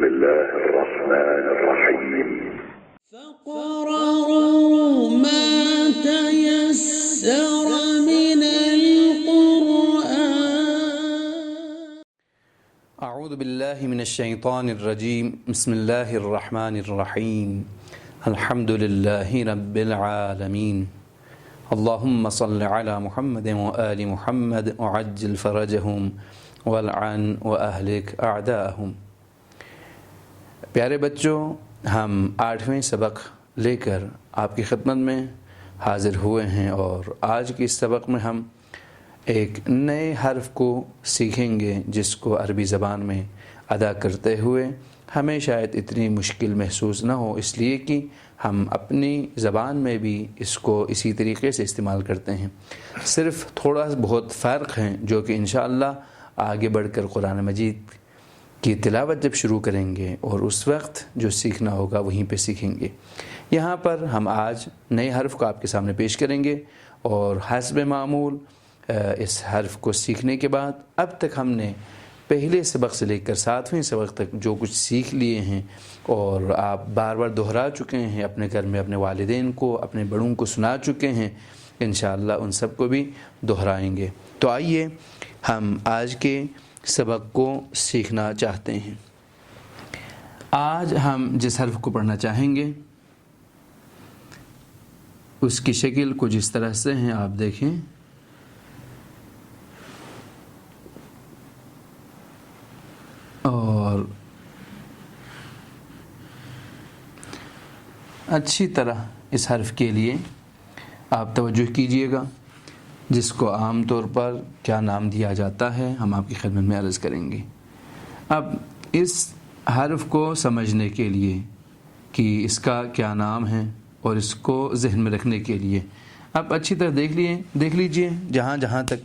بسم الله الرحمن الرحيم فاقرؤوا ما تيسر من القرآن. اعوذ باللہ من الشیطان الرجیم بسم اللہ الرحمن الرحیم الحمد للہ رب العالمین اللہم صل علی محمد وآل محمد وعجل فرجہم والعن واہلک اعداءہم۔ پیارے بچوں، ہم 8ویں سبق لے کر آپ کی خدمت میں حاضر ہوئے ہیں اور آج کے اس سبق میں ہم ایک نئے حرف کو سیکھیں گے جس کو عربی زبان میں ادا کرتے ہوئے ہمیں شاید اتنی مشکل محسوس نہ ہو، اس لیے کہ ہم اپنی زبان میں بھی اس کو اسی طریقے سے استعمال کرتے ہیں، صرف تھوڑا بہت فرق ہیں جو کہ انشاءاللہ آگے بڑھ کر قرآن مجید کی تلاوت جب شروع کریں گے اور اس وقت جو سیکھنا ہوگا وہیں پہ سیکھیں گے۔ یہاں پر ہم آج نئے حرف کو آپ کے سامنے پیش کریں گے اور حسب معمول اس حرف کو سیکھنے کے بعد اب تک ہم نے پہلے سبق سے لے کر 7ویں سبق تک جو کچھ سیکھ لیے ہیں اور آپ بار بار دہرا چکے ہیں، اپنے گھر میں اپنے والدین کو، اپنے بڑوں کو سنا چکے ہیں، انشاءاللہ ان سب کو بھی دہرائیں گے۔ تو آئیے ہم آج کے سبق کو سیکھنا چاہتے ہیں۔ آج ہم جس حرف کو پڑھنا چاہیں گے اس کی شکل کچھ اس طرح سے ہیں، آپ دیکھیں۔ اور اچھی طرح اس حرف کے لیے آپ توجہ کیجئے گا، جس کو عام طور پر کیا نام دیا جاتا ہے ہم آپ کی خدمت میں عرض کریں گے۔ اب اس حرف کو سمجھنے کے لیے کہ اس کا کیا نام ہے اور اس کو ذہن میں رکھنے کے لیے آپ اچھی طرح دیکھ لیجئے، جہاں جہاں تک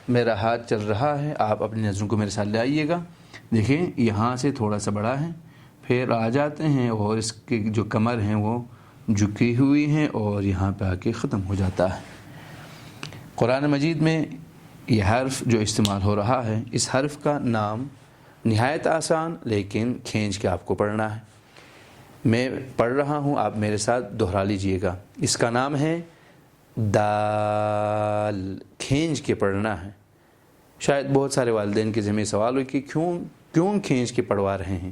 میرا ہاتھ چل رہا ہے آپ اپنی نظروں کو میرے ساتھ لے آئیے گا۔ دیکھیں یہاں سے تھوڑا سا بڑا ہے، پھر آ جاتے ہیں اور اس کی جو کمر ہیں وہ جھکی ہوئی ہیں اور یہاں پہ آ کے ختم ہو جاتا ہے۔ قرآن مجید میں یہ حرف جو استعمال ہو رہا ہے، اس حرف کا نام نہایت آسان لیکن کھینچ کے آپ کو پڑھنا ہے۔ میں پڑھ رہا ہوں، آپ میرے ساتھ دہرا لیجئے گا۔ اس کا نام ہے دال، کھینچ کے پڑھنا ہے۔ شاید بہت سارے والدین کے ذہن میں سوال ہو کہ کیوں کھینچ کے پڑھوا رہے ہیں؟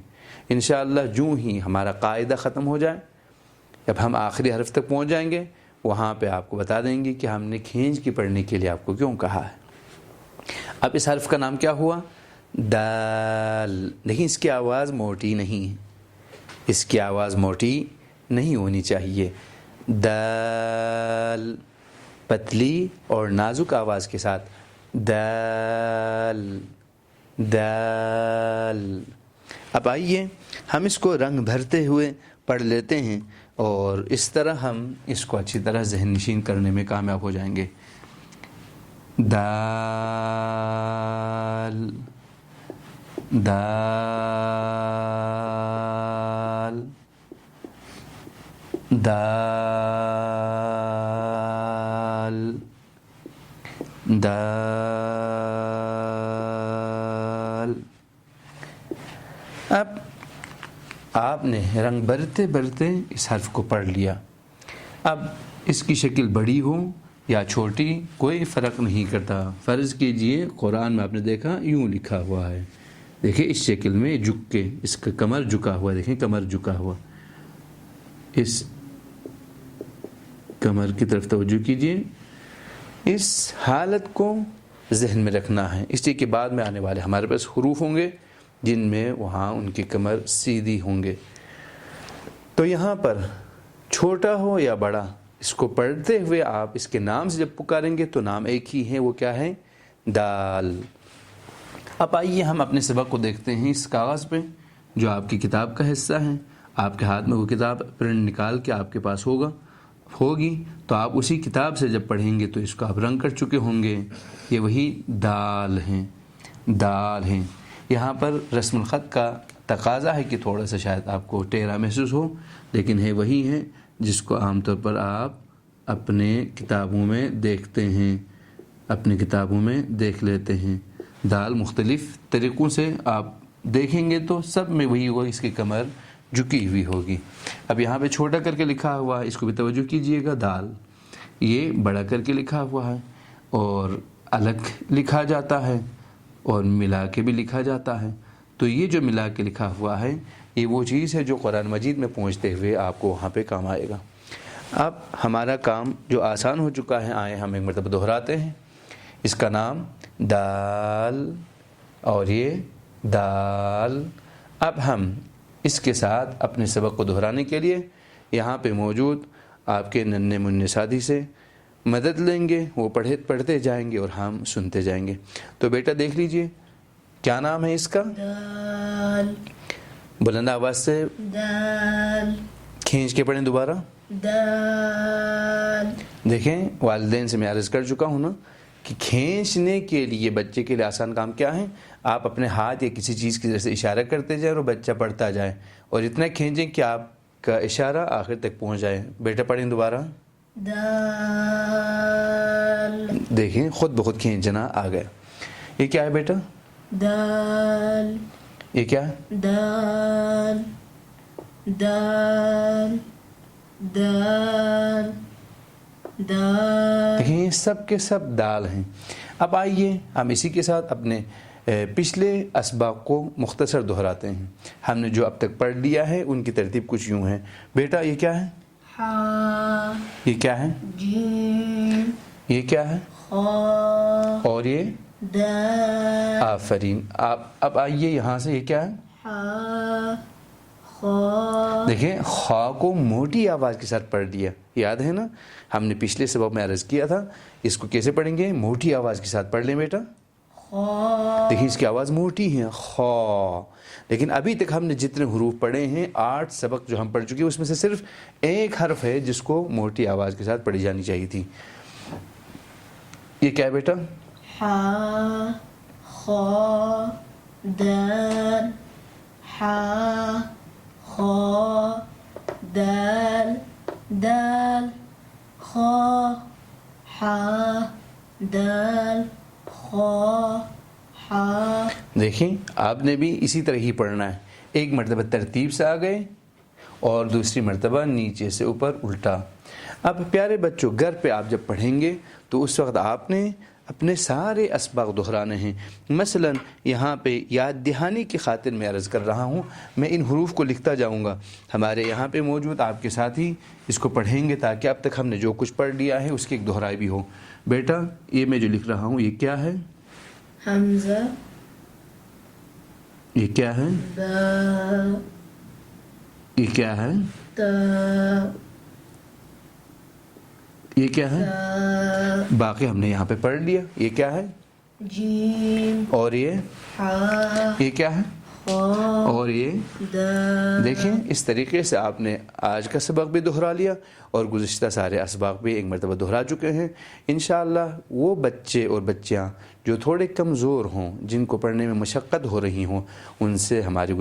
انشاءاللہ جو ہی ہمارا قاعدہ ختم ہو جائے، جب ہم آخری حرف تک پہنچ جائیں گے وہاں پہ آپ کو بتا دیں گے کہ ہم نے کھینچ کے پڑھنے کے لیے آپ کو کیوں کہا ہے۔ اب اس حرف کا نام کیا ہوا؟ دال۔ لیکن اس کی آواز موٹی نہیں ہے، اس کی آواز موٹی نہیں ہونی چاہیے۔ دال، پتلی اور نازک آواز کے ساتھ دال دال۔ اب آئیے ہم اس کو رنگ بھرتے ہوئے پڑھ لیتے ہیں اور اس طرح ہم اس کو اچھی طرح ذہن نشین کرنے میں کامیاب ہو جائیں گے۔ دال دال دال دال۔ اب آپ نے رنگ بھرتے بھرتے اس حرف کو پڑھ لیا۔ اب اس کی شکل بڑی ہو یا چھوٹی کوئی فرق نہیں کرتا۔ فرض کیجئے قرآن میں آپ نے دیکھا یوں لکھا ہوا ہے، دیکھیں اس شکل میں جھک کے، اس کا کمر جھکا ہوا، دیکھیں کمر جھکا ہوا، اس کمر کی طرف توجہ کیجئے۔ اس حالت کو ذہن میں رکھنا ہے، اس لیے کہ بعد میں آنے والے ہمارے پاس حروف ہوں گے جن میں وہاں ان کی کمر سیدھی ہوں گے۔ تو یہاں پر چھوٹا ہو یا بڑا، اس کو پڑھتے ہوئے آپ اس کے نام سے جب پکاریں گے تو نام ایک ہی ہے، وہ کیا ہے؟ دال۔ اب آئیے ہم اپنے سبق کو دیکھتے ہیں اس کاغذ پہ جو آپ کی کتاب کا حصہ ہے۔ آپ کے ہاتھ میں وہ کتاب پرنٹ نکال کے آپ کے پاس ہوگی تو آپ اسی کتاب سے جب پڑھیں گے تو اس کو آپ رنگ کر چکے ہوں گے۔ یہ وہی دال ہیں، دال ہیں۔ یہاں پر رسم الخط کا تقاضا ہے کہ تھوڑا سا شاید آپ کو ٹیڑھا محسوس ہو، لیکن ہے وہی ہے جس کو عام طور پر آپ اپنے کتابوں میں دیکھتے ہیں، اپنی کتابوں میں دیکھ لیتے ہیں۔ دال مختلف طریقوں سے آپ دیکھیں گے تو سب میں وہی ہوگا، اس کی کمر جھکی ہوئی ہوگی۔ اب یہاں پہ چھوٹا کر کے لکھا ہوا ہے، اس کو بھی توجہ کیجئے گا، دال، یہ بڑا کر کے لکھا ہوا ہے اور الگ لکھا جاتا ہے اور ملا کے بھی لکھا جاتا ہے۔ تو یہ جو ملا کے لکھا ہوا ہے یہ وہ چیز ہے جو قرآن مجید میں پہنچتے ہوئے آپ کو وہاں پہ کام آئے گا۔ اب ہمارا کام جو آسان ہو چکا ہے، آئیں ہم ایک مرتبہ دہراتے ہیں۔ اس کا نام دال اور یہ دال۔ اب ہم اس کے ساتھ اپنے سبق کو دہرانے کے لیے یہاں پہ موجود آپ کے ننھے منھے ساتھی سے مدد لیں گے، وہ پڑھتے جائیں گے اور ہم سنتے جائیں گے۔ تو بیٹا دیکھ لیجئے کیا نام ہے اس کا؟ دال بلند آواز سے دال کھینچ کے پڑھیں دوبارہ۔ دال دیکھیں والدین سے میں عرض کر چکا ہوں نا کہ کھینچنے کے لیے بچے کے لیے آسان کام کیا ہے؟ آپ اپنے ہاتھ یا کسی چیز کی طرف سے اشارہ کرتے جائیں اور بچہ پڑھتا جائے اور اتنا کھینچیں کہ آپ کا اشارہ آخر تک پہنچ جائے۔ بیٹا پڑھیں دوبارہ۔ دال دیکھیں خود بخود کھینچنا آ گیا۔ یہ کیا ہے بیٹا؟ دال یہ کیا ہے؟ دال دال دال دال۔ دیکھیں یہ سب کے سب دال ہیں۔ اب آئیے ہم اسی کے ساتھ اپنے پچھلے اسباق کو مختصر دہراتے ہیں۔ ہم نے جو اب تک پڑھ لیا ہے ان کی ترتیب کچھ یوں ہے۔ بیٹا یہ کیا ہے؟ ہا یہ کیا ہے؟ جیم یہ کیا ہے؟ خا اور یہ دال آفرین۔ اب آئیے یہاں سے، یہ کیا ہے؟ ہا خا۔ دیکھیں خا کو موٹی آواز کے ساتھ پڑھ لیا، یاد ہے نا؟ ہم نے پچھلے سبق میں عرض کیا تھا اس کو کیسے پڑھیں گے؟ موٹی آواز کے ساتھ پڑھ لیں بیٹا۔ خا دیکھیں اس کی آواز موٹی ہے، خا۔ لیکن ابھی تک ہم نے جتنے حروف پڑھے ہیں 8 سبق جو ہم پڑھ چکے ہیں اس میں سے صرف ایک حرف ہے جس کو موٹی آواز کے ساتھ پڑھی جانی چاہیے تھی۔ یہ کیا ہے بیٹا؟ ہا خا دال ہا خا دال دال خا ہا دال خا ہا۔ دیکھیں آپ نے بھی اسی طرح ہی پڑھنا ہے، ایک مرتبہ ترتیب سے آ گئے اور دوسری مرتبہ نیچے سے اوپر الٹا۔ اب پیارے بچوں گھر پہ آپ جب پڑھیں گے تو اس وقت آپ نے اپنے سارے اسباق دہرانے ہیں۔ مثلا یہاں پہ یاد دہانی کی خاطر میں عرض کر رہا ہوں، میں ان حروف کو لکھتا جاؤں گا، ہمارے یہاں پہ موجود آپ کے ساتھی اس کو پڑھیں گے تاکہ اب تک ہم نے جو کچھ پڑھ لیا ہے اس کی ایک دہرائی بھی ہو۔ بیٹا یہ میں جو لکھ رہا ہوں یہ کیا ہے؟ حمزہ یہ کیا ہے؟ با یہ کیا ہے؟ تا یہ کیا ہے؟ تا باقی ہم نے یہاں پہ پڑھ لیا۔ یہ کیا ہے؟ جیم اور یہ ہا کیا ہے؟ خا اور یہ دال۔ دیکھیں اس طریقے سے آپ نے آج کا سبق بھی دہرا لیا اور گزشتہ سارے اسباق بھی ایک مرتبہ دہرا چکے ہیں۔ انشاءاللہ وہ بچے اور بچیاں جو تھوڑے کمزور ہوں، جن کو پڑھنے میں مشقت ہو رہی ہوں، ان سے ہماری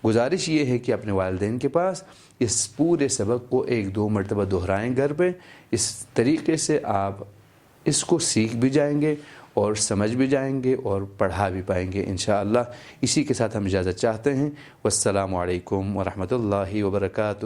گزارش یہ ہے کہ اپنے والدین کے پاس اس پورے سبق کو 1-2 مرتبہ دہرائیں گھر پہ۔ اس طریقے سے آپ اس کو سیکھ بھی جائیں گے اور سمجھ بھی جائیں گے اور پڑھا بھی پائیں گے انشاءاللہ۔ اسی کے ساتھ ہم اجازت چاہتے ہیں۔ والسلام علیکم ورحمۃ اللہ وبرکاتہ۔